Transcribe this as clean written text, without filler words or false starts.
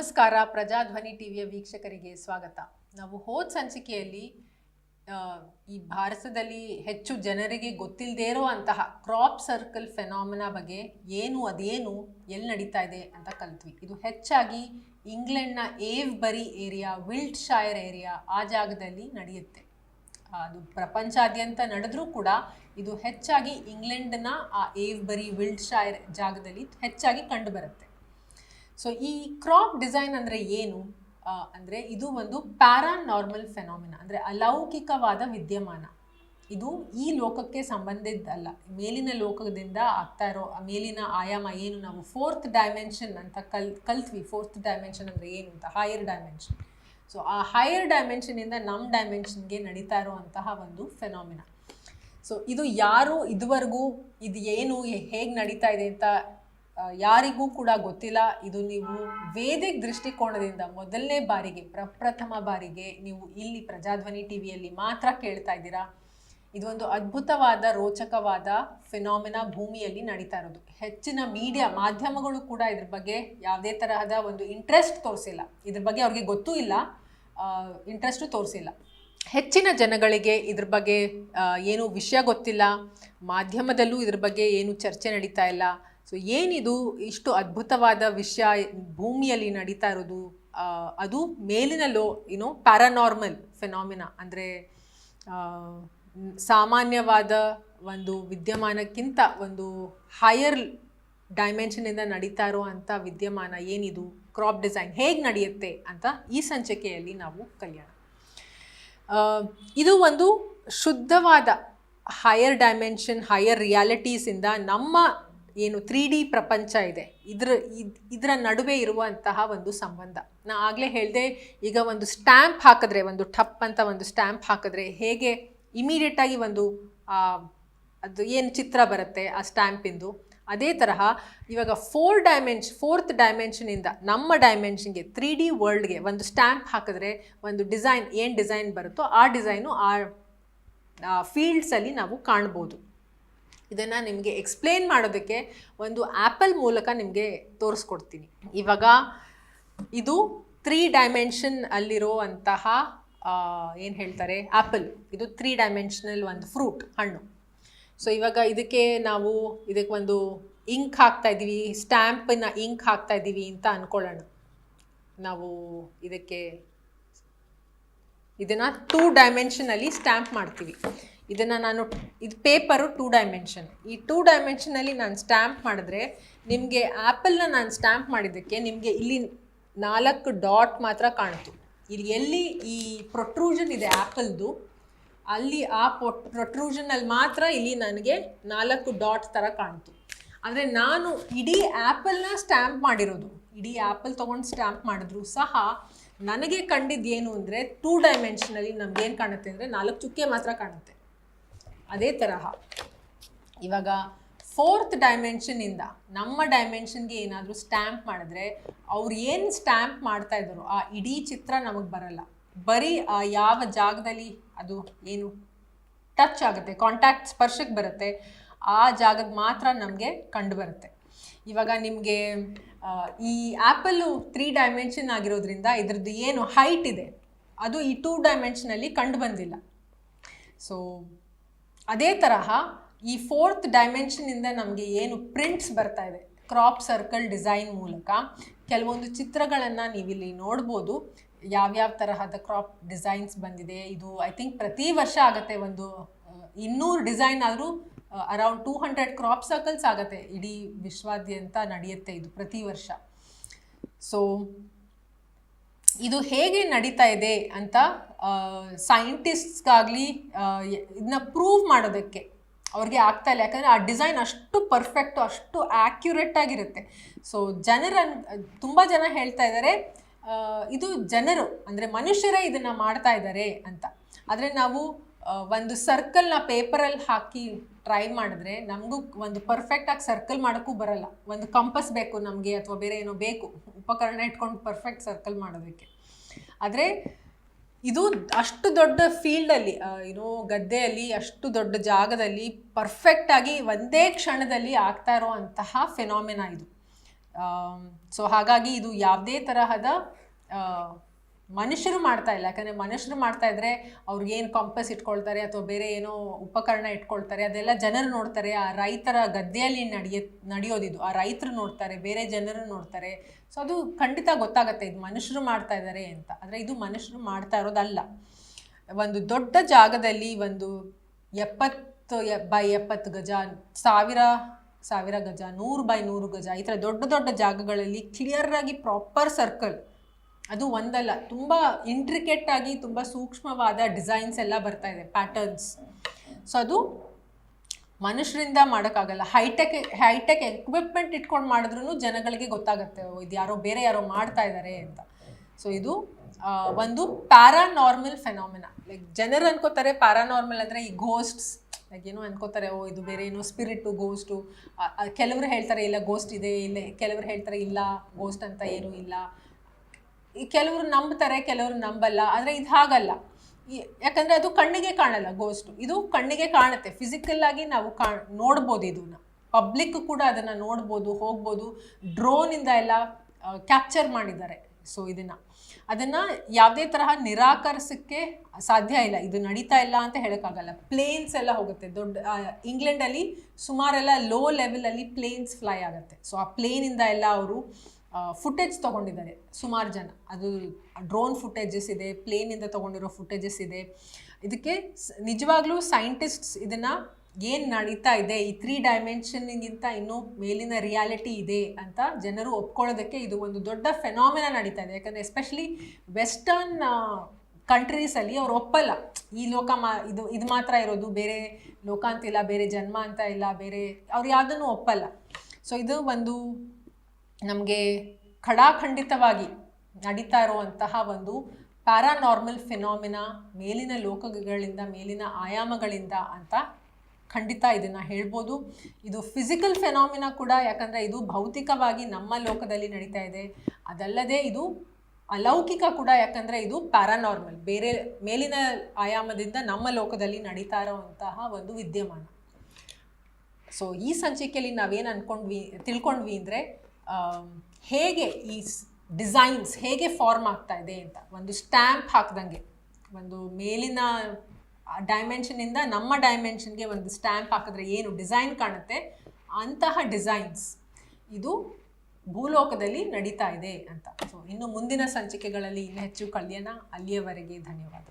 ನಮಸ್ಕಾರ. ಪ್ರಜಾಧ್ವನಿ ಟಿವಿಯ ವೀಕ್ಷಕರಿಗೆ ಸ್ವಾಗತ. ನಾವು ಹೋದ ಸಂಚಿಕೆಯಲ್ಲಿ ಈ ಭಾರತದಲ್ಲಿ ಹೆಚ್ಚು ಜನರಿಗೆ ಗೊತ್ತಿಲ್ಲದೇ ಇರುವಂತಹ ಕ್ರಾಪ್ ಸರ್ಕಲ್ ಫೆನಾಮಿನಾ ಬಗ್ಗೆ ಅದೇನು ಎಲ್ಲಿ ನಡೀತಾ ಇದೆ ಅಂತ ಕಲ್ತ್ವಿ. ಇದು ಹೆಚ್ಚಾಗಿ ಇಂಗ್ಲೆಂಡ್ನ ಏವ್ಬರಿ ಏರಿಯಾ, ವಿಲ್ಟ್ಶೈರ್ ಏರಿಯಾ, ಆ ಜಾಗದಲ್ಲಿ ನಡೆಯುತ್ತೆ. ಅದು ಪ್ರಪಂಚಾದ್ಯಂತ ನಡೆದ್ರೂ ಕೂಡ ಇದು ಹೆಚ್ಚಾಗಿ ಇಂಗ್ಲೆಂಡ್ನ ಆ ಏವ್ಬರಿ ವಿಲ್ಟ್ಶೈರ್ ಜಾಗದಲ್ಲಿ ಹೆಚ್ಚಾಗಿ ಕಂಡುಬರುತ್ತೆ. ಸೊ ಈ ಕ್ರಾಪ್ ಡಿಸೈನ್ ಅಂದರೆ ಏನು ಅಂದರೆ ಇದು ಒಂದು ಪ್ಯಾರಾನಾರ್ಮಲ್ ಫೆನಾಮಿನಾ, ಅಂದರೆ ಅಲೌಕಿಕವಾದ ವಿದ್ಯಮಾನ. ಇದು ಈ ಲೋಕಕ್ಕೆ ಸಂಬಂಧಿದ್ದಲ್ಲ, ಮೇಲಿನ ಲೋಕದಿಂದ ಆಗ್ತಾ ಇರೋ ಮೇಲಿನ ಆಯಾಮ ಏನು ನಾವು ಫೋರ್ತ್ ಡೈಮೆನ್ಷನ್ ಅಂತ ಕಲ್ತ್ವಿ. ಫೋರ್ತ್ ಡೈಮೆನ್ಷನ್ ಅಂದರೆ ಏನು ಅಂತ, ಹೈಯರ್ ಡೈಮೆನ್ಷನ್. ಸೊ ಆ ಹೈಯರ್ ಡೈಮೆನ್ಷನಿಂದ ನಮ್ಮ ಡೈಮೆನ್ಷನ್ಗೆ ನಡೀತಾ ಇರುವಂತಹ ಒಂದು ಫೆನಾಮಿನಾ. ಸೊ ಇದು ಯಾರು ಇದುವರೆಗೂ ಇದು ಏನು ಹೇಗೆ ನಡೀತಾ ಇದೆ ಅಂತ ಯಾರಿಗೂ ಕೂಡ ಗೊತ್ತಿಲ್ಲ. ಇದು ನೀವು ವೇದಿಕ್ ದೃಷ್ಟಿಕೋನದಿಂದ ಮೊದಲನೇ ಬಾರಿಗೆ, ಪ್ರಪ್ರಥಮ ಬಾರಿಗೆ ನೀವು ಇಲ್ಲಿ ಪ್ರಜಾಧ್ವನಿ ಟಿವಿಯಲ್ಲಿ ಮಾತ್ರ ಕೇಳ್ತಾ ಇದ್ದೀರಾ. ಇದೊಂದು ಅದ್ಭುತವಾದ, ರೋಚಕವಾದ ಫಿನಾಮಿನಾ ಭೂಮಿಯಲ್ಲಿ ನಡೀತಾ ಇರೋದು. ಹೆಚ್ಚಿನ ಮಾಧ್ಯಮಗಳು ಕೂಡ ಇದ್ರ ಬಗ್ಗೆ ಯಾವುದೇ ತರಹದ ಒಂದು ಇಂಟ್ರೆಸ್ಟ್ ತೋರಿಸಿಲ್ಲ. ಇದ್ರ ಬಗ್ಗೆ ಅವ್ರಿಗೆ ಗೊತ್ತೂ ಇಲ್ಲ, ಇಂಟ್ರೆಸ್ಟು ತೋರಿಸಿಲ್ಲ. ಹೆಚ್ಚಿನ ಜನಗಳಿಗೆ ಇದ್ರ ಬಗ್ಗೆ ಏನು ವಿಷಯ ಗೊತ್ತಿಲ್ಲ. ಮಾಧ್ಯಮದಲ್ಲೂ ಇದ್ರ ಬಗ್ಗೆ ಏನು ಚರ್ಚೆ ನಡೀತಾ ಇಲ್ಲ. ಸೊ ಏನಿದು ಇಷ್ಟು ಅದ್ಭುತವಾದ ವಿಷಯ ಭೂಮಿಯಲ್ಲಿ ನಡೀತಾ ಇರೋದು, ಅದು ಮೇಲಿನ ಪ್ಯಾರಾನಾರ್ಮಲ್ ಫೆನಾಮಿನಾ, ಅಂದರೆ ಸಾಮಾನ್ಯವಾದ ಒಂದು ವಿದ್ಯಮಾನಕ್ಕಿಂತ ಒಂದು ಹೈಯರ್ ಡೈಮೆನ್ಷನಿಂದ ನಡೀತಾ ಇರುವಂಥ ವಿದ್ಯಮಾನ ಏನಿದು, ಕ್ರಾಪ್ ಡಿಸೈನ್ ಹೇಗೆ ನಡೆಯುತ್ತೆ ಅಂತ ಈ ಸಂಚಿಕೆಯಲ್ಲಿ ನಾವು ಕಲಿಯೋಣ. ಇದು ಒಂದು ಶುದ್ಧವಾದ ಹೈಯರ್ ಡೈಮೆನ್ಷನ್, ಹೈಯರ್ ರಿಯಾಲಿಟೀಸಿಂದ ನಮ್ಮ ಏನು 3D ಪ್ರಪಂಚ ಇದೆ ಇದರ ನಡುವೆ ಇರುವಂತಹ ಒಂದು ಸಂಬಂಧ. ನಾ ಆಗಲೇ ಹೇಳಿದೆ, ಈಗ ಒಂದು ಸ್ಟ್ಯಾಂಪ್ ಹಾಕಿದ್ರೆ, ಒಂದು ಠಪ್ ಅಂತ ಒಂದು ಸ್ಟ್ಯಾಂಪ್ ಹಾಕಿದ್ರೆ ಹೇಗೆ ಇಮಿಡಿಯೇಟಾಗಿ ಒಂದು ಅದು ಏನು ಚಿತ್ರ ಬರುತ್ತೆ ಆ ಸ್ಟ್ಯಾಂಪಿಂದು, ಅದೇ ತರಹ ಇವಾಗ ಫೋರ್ತ್ ಡೈಮೆನ್ಷನಿಂದ ನಮ್ಮ ಡೈಮೆನ್ಷನ್ಗೆ 3D ವರ್ಲ್ಡ್ಗೆ ಒಂದು ಸ್ಟ್ಯಾಂಪ್ ಹಾಕಿದ್ರೆ ಒಂದು ಏನು ಡಿಸೈನ್ ಬರುತ್ತೋ ಆ ಡಿಸೈನು ಆ ಫೀಲ್ಡ್ಸಲ್ಲಿ ನಾವು ಕಾಣ್ಬೋದು. ಇದನ್ನು ನಿಮಗೆ ಎಕ್ಸ್ಪ್ಲೇನ್ ಮಾಡೋದಕ್ಕೆ ಒಂದು ಆ್ಯಪಲ್ ಮೂಲಕ ನಿಮಗೆ ತೋರಿಸ್ಕೊಡ್ತೀನಿ. ಇವಾಗ ಇದು 3 ಡೈಮೆನ್ಷನ್ ಅಲ್ಲಿರೋ ಅಂತಹ ಏನು ಹೇಳ್ತಾರೆ ಆ್ಯಪಲ್. ಇದು 3 ಡೈಮೆನ್ಷನಲ್ ಒಂದು ಫ್ರೂಟ್, ಹಣ್ಣು. ಸೊ ಇವಾಗ ಇದಕ್ಕೆ ಒಂದು ಇಂಕ್ ಹಾಕ್ತಾ ಇದ್ದೀವಿ, ಸ್ಟ್ಯಾಂಪಿನ ಇಂಕ್ ಹಾಕ್ತಾ ಇದ್ದೀವಿ ಅಂತ ಅಂದ್ಕೊಳ್ಳೋಣ. ನಾವು ಇದನ್ನು 2 ಡೈಮೆನ್ಷನಲ್ಲಿ ಸ್ಟ್ಯಾಂಪ್ ಮಾಡ್ತೀವಿ. ಇದು ಪೇಪರು 2 ಡೈಮೆನ್ಷನ್. ಈ 2 ಡೈಮೆನ್ಷನಲ್ಲಿ ನಾನು ಸ್ಟ್ಯಾಂಪ್ ಮಾಡಿದ್ರೆ ನಿಮಗೆ ಆ್ಯಪಲ್ನ ನಾನು ಸ್ಟ್ಯಾಂಪ್ ಮಾಡಿದ್ದಕ್ಕೆ ನಿಮಗೆ ಇಲ್ಲಿ 4 ಡಾಟ್ ಮಾತ್ರ ಕಾಣ್ತು. ಇಲ್ಲಿ ಎಲ್ಲಿ ಈ ಪ್ರೊಟ್ರೂಷನ್ ಇದೆ ಆ್ಯಪಲ್ದು, ಅಲ್ಲಿ ಆ ಪ್ರೊಟ್ರೂಷನಲ್ಲಿ ಮಾತ್ರ ಇಲ್ಲಿ ನನಗೆ 4 ಡಾಟ್ ಥರ ಕಾಣ್ತು. ಆದರೆ ನಾನು ಇಡೀ ಆ್ಯಪಲ್ನ ಸ್ಟ್ಯಾಂಪ್ ಮಾಡಿರೋದು, ಇಡೀ ಆ್ಯಪಲ್ ತೊಗೊಂಡು ಸ್ಟ್ಯಾಂಪ್ ಮಾಡಿದ್ರು ಸಹ ನನಗೆ ಕಂಡಿದ್ದೇನು ಅಂದರೆ 2 ಡೈಮೆನ್ಷನಲ್ಲಿ ನಮಗೇನು ಕಾಣುತ್ತೆ ಅಂದರೆ 4 ಚುಕ್ಕೆ ಮಾತ್ರ ಕಾಣುತ್ತೆ. ಅದೇ ತರಹ ಇವಾಗ 4th ಡೈಮೆನ್ಷನಿಂದ ನಮ್ಮ ಡೈಮೆನ್ಷನ್ಗೆ ಏನಾದರೂ ಸ್ಟ್ಯಾಂಪ್ ಮಾಡಿದ್ರೆ ಅವ್ರು ಏನು ಸ್ಟ್ಯಾಂಪ್ ಮಾಡ್ತಾ ಇದ್ದಾರೋ ಆ ಇಡೀ ಚಿತ್ರ ನಮಗೆ ಬರಲ್ಲ. ಬರೀ ಯಾವ ಜಾಗದಲ್ಲಿ ಅದು ಏನು ಟಚ್ ಆಗುತ್ತೆ, ಕಾಂಟ್ಯಾಕ್ಟ್ ಸ್ಪರ್ಶಕ್ಕೆ ಬರುತ್ತೆ, ಆ ಜಾಗದ ಮಾತ್ರ ನಮಗೆ ಕಂಡು ಬರುತ್ತೆ. ಇವಾಗ ನಿಮಗೆ ಈ ಆ್ಯಪಲ್ಲು 3 ಡೈಮೆನ್ಷನ್ ಆಗಿರೋದ್ರಿಂದ ಇದ್ರದ್ದು ಏನು ಹೈಟ್ ಇದೆ ಅದು ಈ 2 ಡೈಮೆನ್ಷನಲ್ಲಿ ಕಂಡು ಬಂದಿಲ್ಲ. ಸೊ ಅದೇ ತರಹ ಈ 4th ಡೈಮೆನ್ಷನಿಂದ ನಮಗೆ ಏನು ಪ್ರಿಂಟ್ಸ್ ಬರ್ತಾ ಇದೆ ಕ್ರಾಪ್ ಸರ್ಕಲ್ ಡಿಸೈನ್ ಮೂಲಕ, ಕೆಲವೊಂದು ಚಿತ್ರಗಳನ್ನು ನೀವಿಲ್ಲಿ ನೋಡ್ಬೋದು. ಯಾವ್ಯಾವ ತರಹದ ಕ್ರಾಪ್ ಡಿಸೈನ್ಸ್ ಬಂದಿದೆ. ಇದು ಐ ಥಿಂಕ್ ಪ್ರತಿ ವರ್ಷ ಆಗುತ್ತೆ, ಒಂದು 200 ಡಿಸೈನ್ ಆದರೂ ಅರೌಂಡ್ 200 ಕ್ರಾಪ್ ಸರ್ಕಲ್ಸ್ ಆಗುತ್ತೆ. ಇಡೀ ವಿಶ್ವಾದ್ಯಂತ ನಡೆಯುತ್ತೆ ಇದು ಪ್ರತಿ ವರ್ಷ. ಸೊ ಇದು ಹೇಗೆ ನಡೀತಾ ಇದೆ ಅಂತ ಸೈಂಟಿಸ್ಟ್ಸ್ಗಾಗಲಿ ಇದನ್ನ ಪ್ರೂವ್ ಮಾಡೋದಕ್ಕೆ ಅವ್ರಿಗೆ ಆಗ್ತಾ ಇಲ್ಲ. ಯಾಕಂದರೆ ಆ ಡಿಸೈನ್ ಅಷ್ಟು ಪರ್ಫೆಕ್ಟು, ಅಷ್ಟು ಆ್ಯಕ್ಯುರೇಟಾಗಿರುತ್ತೆ. ಸೊ ತುಂಬ ಜನ ಹೇಳ್ತಾ ಇದ್ದಾರೆ ಇದು ಜನರು ಅಂದರೆ ಮನುಷ್ಯರೇ ಇದನ್ನು ಮಾಡ್ತಾ ಇದ್ದಾರೆ ಅಂತ. ಆದರೆ ನಾವು ಒಂದು ಸರ್ಕಲ್ನ ಪೇಪರಲ್ಲಿ ಹಾಕಿ ಟ್ರೈ ಮಾಡಿದ್ರೆ ನಮಗೂ ಒಂದು ಪರ್ಫೆಕ್ಟಾಗಿ ಸರ್ಕಲ್ ಮಾಡೋಕ್ಕೂ ಬರಲ್ಲ. ಒಂದು ಕಂಪಸ್ ಬೇಕು ನಮಗೆ, ಅಥವಾ ಬೇರೆ ಏನೋ ಬೇಕು ಉಪಕರಣ ಇಟ್ಕೊಂಡು ಪರ್ಫೆಕ್ಟ್ ಸರ್ಕಲ್ ಮಾಡೋದಕ್ಕೆ. ಆದರೆ ಇದು ಅಷ್ಟು ದೊಡ್ಡ ಫೀಲ್ಡಲ್ಲಿ, ಗದ್ದೆಯಲ್ಲಿ, ಅಷ್ಟು ದೊಡ್ಡ ಜಾಗದಲ್ಲಿ ಪರ್ಫೆಕ್ಟಾಗಿ ಒಂದೇ ಕ್ಷಣದಲ್ಲಿ ಆಗ್ತಾ ಇರೋ ಅಂತಹ ಫೆನಾಮಿನಾ ಇದು. ಸೊ ಹಾಗಾಗಿ ಇದು ಯಾವುದೇ ತರಹದ ಮನುಷ್ಯರು ಮಾಡ್ತಾ ಇಲ್ಲ. ಯಾಕಂದರೆ ಮನುಷ್ಯರು ಮಾಡ್ತಾ ಇದ್ರೆ ಅವ್ರಿಗೇನು ಕಾಂಪಸ್ ಇಟ್ಕೊಳ್ತಾರೆ ಅಥವಾ ಬೇರೆ ಏನೋ ಉಪಕರಣ ಇಟ್ಕೊಳ್ತಾರೆ, ಅದೆಲ್ಲ ಜನರು ನೋಡ್ತಾರೆ. ಆ ರೈತರ ಗದ್ದೆಯಲ್ಲಿ ನಡೆಯೋದಿದು ಆ ರೈತರು ನೋಡ್ತಾರೆ, ಬೇರೆ ಜನರು ನೋಡ್ತಾರೆ. ಸೊ ಅದು ಖಂಡಿತ ಗೊತ್ತಾಗುತ್ತೆ ಇದು ಮನುಷ್ಯರು ಮಾಡ್ತಾ ಇದ್ದಾರೆ ಅಂತ. ಆದರೆ ಇದು ಮನುಷ್ಯರು ಮಾಡ್ತಾ ಇರೋದಲ್ಲ. ಒಂದು ದೊಡ್ಡ ಜಾಗದಲ್ಲಿ ಒಂದು 70x70 ಗಜ, 1000 ಗಜ, 100x100 ಗಜ, ಈ ಥರ ದೊಡ್ಡ ದೊಡ್ಡ ಜಾಗಗಳಲ್ಲಿ ಕ್ಲಿಯರಾಗಿ ಪ್ರಾಪರ್ ಸರ್ಕಲ್, ಅದು ಒಂದಲ್ಲ, ತುಂಬ ಇಂಟ್ರಿಕೇಟ್ ಆಗಿ ತುಂಬ ಸೂಕ್ಷ್ಮವಾದ ಡಿಸೈನ್ಸ್ ಎಲ್ಲ ಬರ್ತಾ ಇದೆ, ಪ್ಯಾಟರ್ನ್ಸ್. ಸೊ ಅದು ಮನುಷ್ಯರಿಂದ ಮಾಡೋಕ್ಕಾಗಲ್ಲ. ಹೈಟೆಕ್ ಎಕ್ವಿಪ್ಮೆಂಟ್ ಇಟ್ಕೊಂಡು ಮಾಡಿದ್ರೂ ಜನಗಳಿಗೆ ಗೊತ್ತಾಗುತ್ತೆ ಇದು ಯಾರೋ ಬೇರೆ ಯಾರೋ ಮಾಡ್ತಾ ಇದ್ದಾರೆ ಅಂತ. ಸೊ ಇದು ಒಂದು ಪ್ಯಾರಾನಾರ್ಮಲ್ ಫೆನಾಮಿನಾ. ಲೈಕ್ ಜನರು ಅನ್ಕೋತಾರೆ ಪ್ಯಾರಾನಾರ್ಮಲ್ ಅಂದರೆ ಈ ಗೋಸ್ಟ್ಸ್, ಲೈಕ್ ಏನೋ ಅನ್ಕೋತಾರೆ, ಇದು ಬೇರೆ ಏನೋ ಸ್ಪಿರಿಟು, ಗೋಸ್ಟು. ಕೆಲವರು ಹೇಳ್ತಾರೆ ಇಲ್ಲ ಗೋಸ್ಟ್ ಇದೆ, ಇಲ್ಲ ಕೆಲವರು ಹೇಳ್ತಾರೆ ಇಲ್ಲ ಗೋಸ್ಟ್ ಅಂತ ಏನೂ ಇಲ್ಲ. ಕೆಲವರು ನಂಬ್ತಾರೆ, ಕೆಲವರು ನಂಬಲ್ಲ. ಆದರೆ ಇದು ಹಾಗಲ್ಲ, ಯಾಕಂದರೆ ಅದು ಕಣ್ಣಿಗೆ ಕಾಣಲ್ಲ ಗೋಸ್ಟು. ಇದು ಕಣ್ಣಿಗೆ ಕಾಣುತ್ತೆ, ಫಿಸಿಕಲ್ ಆಗಿ ನಾವು ನೋಡ್ಬೋದು. ಇದನ್ನ ಪಬ್ಲಿಕ್ ಕೂಡ ಅದನ್ನು ನೋಡ್ಬೋದು, ಹೋಗ್ಬೋದು. ಡ್ರೋನಿಂದ ಎಲ್ಲ ಕ್ಯಾಪ್ಚರ್ ಮಾಡಿದ್ದಾರೆ. ಸೊ ಅದನ್ನು ಯಾವುದೇ ತರಹ ನಿರಾಕರಿಸೋಕ್ಕೆ ಸಾಧ್ಯ ಇಲ್ಲ. ಇದು ನಡೀತಾ ಇಲ್ಲ ಅಂತ ಹೇಳೋಕ್ಕಾಗಲ್ಲ. ಪ್ಲೇನ್ಸ್ ಎಲ್ಲ ಹೋಗುತ್ತೆ ದೊಡ್ಡ ಇಂಗ್ಲೆಂಡಲ್ಲಿ ಸುಮಾರೆಲ್ಲ ಲೋ ಲೆವೆಲಲ್ಲಿ ಪ್ಲೇನ್ಸ್ ಫ್ಲೈ ಆಗುತ್ತೆ. ಸೊ ಆ ಪ್ಲೇನಿಂದ ಎಲ್ಲ ಅವರು ಫುಟೇಜ್ ತೊಗೊಂಡಿದ್ದಾರೆ ಸುಮಾರು ಜನ. ಅದು ಡ್ರೋನ್ ಫುಟೇಜಸ್ ಇದೆ, ಪ್ಲೇನಿಂದ ತೊಗೊಂಡಿರೋ ಫುಟೇಜಸ್ ಇದೆ. ಇದಕ್ಕೆ ನಿಜವಾಗ್ಲೂ ಸೈಂಟಿಸ್ಟ್ಸ್ ಇದನ್ನು ಏನು ನಡೀತಾ ಇದೆ, ಈ 3 ಡೈಮೆನ್ಷನ್ಗಿಂತ ಇನ್ನೂ ಮೇಲಿನ ರಿಯಾಲಿಟಿ ಇದೆ ಅಂತ ಜನರು ಒಪ್ಕೊಳ್ಳೋದಕ್ಕೆ ಇದು ಒಂದು ದೊಡ್ಡ ಫೆನಾಮಿನ ನಡೀತಾ ಇದೆ. ಯಾಕಂದರೆ ಎಸ್ಪೆಷಲಿ ವೆಸ್ಟರ್ನ್ ಕಂಟ್ರೀಸಲ್ಲಿ ಅವ್ರು ಒಪ್ಪಲ್ಲ, ಈ ಲೋಕ ಇದು ಮಾತ್ರ ಇರೋದು, ಬೇರೆ ಲೋಕ ಅಂತಿಲ್ಲ, ಬೇರೆ ಜನ್ಮ ಅಂತ ಇಲ್ಲ, ಬೇರೆ ಅವ್ರು ಯಾವುದನ್ನು ಒಪ್ಪಲ್ಲ. ಸೊ ಇದು ಒಂದು ನಮಗೆ ಖಡಾಖಂಡಿತವಾಗಿ ನಡೀತಾ ಇರುವಂತಹ ಒಂದು ಪ್ಯಾರಾನಾರ್ಮಲ್ ಫೆನಾಮಿನಾ, ಮೇಲಿನ ಲೋಕಗಳಿಂದ, ಮೇಲಿನ ಆಯಾಮಗಳಿಂದ ಅಂತ ಖಂಡಿತ ಇದನ್ನು ಹೇಳ್ಬೋದು. ಇದು ಫಿಸಿಕಲ್ ಫೆನಾಮಿನಾ ಕೂಡ, ಯಾಕಂದರೆ ಇದು ಭೌತಿಕವಾಗಿ ನಮ್ಮ ಲೋಕದಲ್ಲಿ ನಡೀತಾ ಇದೆ. ಅದಲ್ಲದೆ ಇದು ಅಲೌಕಿಕ ಕೂಡ, ಯಾಕಂದರೆ ಇದು ಪ್ಯಾರಾನಾರ್ಮಲ್, ಬೇರೆ ಮೇಲಿನ ಆಯಾಮದಿಂದ ನಮ್ಮ ಲೋಕದಲ್ಲಿ ನಡೀತಾ ಇರೋವಂತಹ ಒಂದು ವಿದ್ಯಮಾನ. ಸೊ ಈ ಸಂಚಿಕೆಯಲ್ಲಿ ನಾವೇನು ತಿಳ್ಕೊಂಡ್ವಿ ಅಂದರೆ ಹೇಗೆ ಈ ಡಿಸೈನ್ಸ್ ಹೇಗೆ ಫಾರ್ಮ್ ಆಗ್ತಾ ಇದೆ ಅಂತ. ಒಂದು ಸ್ಟ್ಯಾಂಪ್ ಹಾಕ್ದಂಗೆ, ಒಂದು ಮೇಲಿನ ಡೈಮೆನ್ಷನಿಂದ ನಮ್ಮ ಡೈಮೆನ್ಷನ್ಗೆ ಒಂದು ಸ್ಟ್ಯಾಂಪ್ ಹಾಕಿದ್ರೆ ಏನು ಡಿಸೈನ್ ಕಾಣುತ್ತೆ, ಅಂತಹ ಡಿಸೈನ್ಸ್ ಇದು ಭೂಲೋಕದಲ್ಲಿ ನಡೀತಾ ಇದೆ ಅಂತ. ಸೊ ಇನ್ನು ಮುಂದಿನ ಸಂಚಿಕೆಗಳಲ್ಲಿ ಇನ್ನೂ ಹೆಚ್ಚು ಕಲಿಯೋಣ. ಅಲ್ಲಿಯವರೆಗೆ ಧನ್ಯವಾದ.